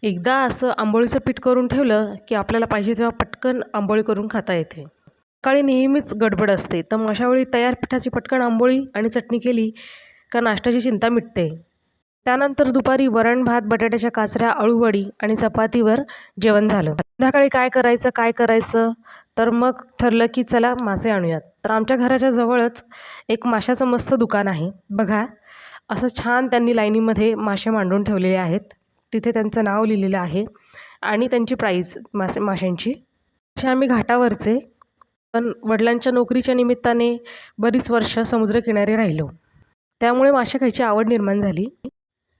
एकदा असं आंबोळीचं पीठ करून ठेवलं, की आपल्याला पाहिजे तेव्हा पटकन आंबोळी करून खाता येते. सकाळी नेहमीच गडबड असते, तर मग अशा वेळी तयार पिठाची पटकन आंबोळी आणि चटणी केली का नाश्त्याची चिंता मिटते. त्यानंतर दुपारी वरण-भात, बटाट्याच्या काचऱ्या, अळूवडी आणि चपातीवर जेवण झालं. संध्याकाळी काय करायचं? तर मग ठरलं की चला मासे आणूयात. तर आमच्या घराच्या जवळच एक माशाचं मस्त दुकान आहे. बघा, असं छान त्यांनी लाईनीमध्ये मासे मांडून ठेवलेले आहेत. तिथे त्यांचं नाव लिहिलेलं आहे आणि त्यांची प्राईस माशांची. तसे आम्ही घाटावरचे, पण वडिलांच्या नोकरीच्या निमित्ताने बरीच वर्ष समुद्रकिनारी राहिलो. त्यामुळे मासे खायची आवड निर्माण झाली.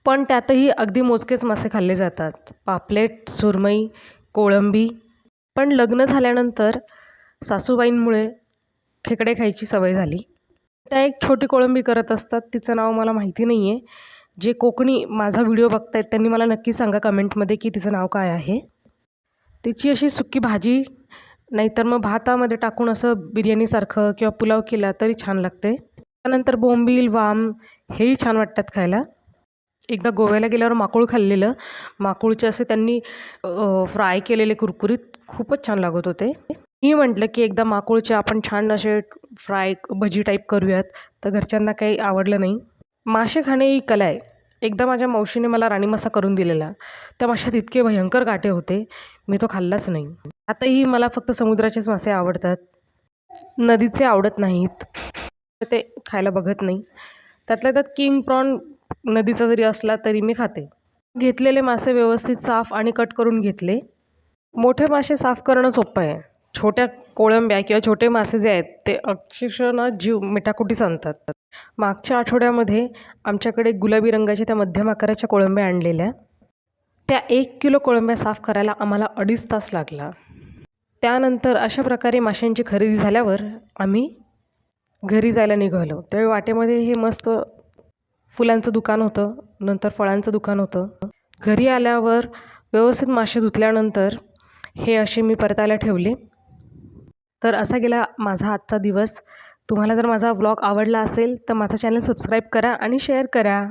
पण त्यातही अगदी मोजकेच मासे खाल्ले जातात. पापलेट, सुरमई, कोळंबी. पण लग्न झाल्यानंतर सासूबाईंमुळे खेकडे खायची सवय झाली. त्या एक छोटी कोळंबी करत असतात, तिचं नाव मला माहिती नाही आहे. जे कोकणी माझा व्हिडिओ बघतायत त्यांनी मला नक्की सांगा कमेंटमध्ये की तिचं नाव काय आहे. तिची अशी सुकी भाजी नाहीतर मग भातामध्ये टाकून असं बिर्याणीसारखं किंवा पुलाव केला तरी छान लागते. त्यानंतर बोंबील, वाम हेही छान वाटतात खायला. एकदा गोव्याला गेल्यावर माकुळ खाल्लेलं. माकुळचे असे त्यांनी फ्राय केलेले कुरकुरीत खूपच छान लागत होते. मी म्हटलं की एकदा माकुळचे आपण छान असे फ्राय भजी टाईप करूयात, तर घरच्यांना काही आवडलं नाही. मासे खाणे ही कला आहे. एकदा माझ्या मावशीने मला राणी मासा करून दिलेला. त्या माशात इतके भयंकर काटे होते, मी तो खाल्लाच नाही. आताही मला फक्त समुद्राचेच मासे आवडतात. नदीचे आवडत नाहीत, तर ते खायला बघत नाही. त्यातल्या त्यात किंग प्रॉन नदीचा जरी असला तरी मी खाते. घेतलेले मासे व्यवस्थित साफ आणि कट करून घेतले. मोठे मासे साफ करणं सोपं आहे. छोट्या कोळंब्या किंवा छोटे मासे जे आहेत ते अक्षरशः ना जीव मिठाकुटीस आणतात. मागच्या आठवड्यामध्ये आमच्याकडे गुलाबी रंगाच्या त्या मध्यम आकाराच्या कोळंब्या आणलेल्या. त्या 1 किलो कोळंब्या साफ करायला आम्हाला 2.5 तास लागला. त्यानंतर अशा प्रकारे माशांची खरेदी झाल्यावर आम्ही घरी जायला निघालो. त्यावेळी वाटेमध्ये हे मस्त फुलांचं दुकान होतं, नंतर फळांचं दुकान होतं. घरी आल्यावर व्यवस्थित मासे धुतल्यानंतर हे असे मी परतायला ठेवले. तर असा गेला माझा आजचा दिवस. तुम्हाला जर माझा व्लॉग आवडला असेल तर माझा चॅनल सबस्क्राईब करा आणि शेअर करा.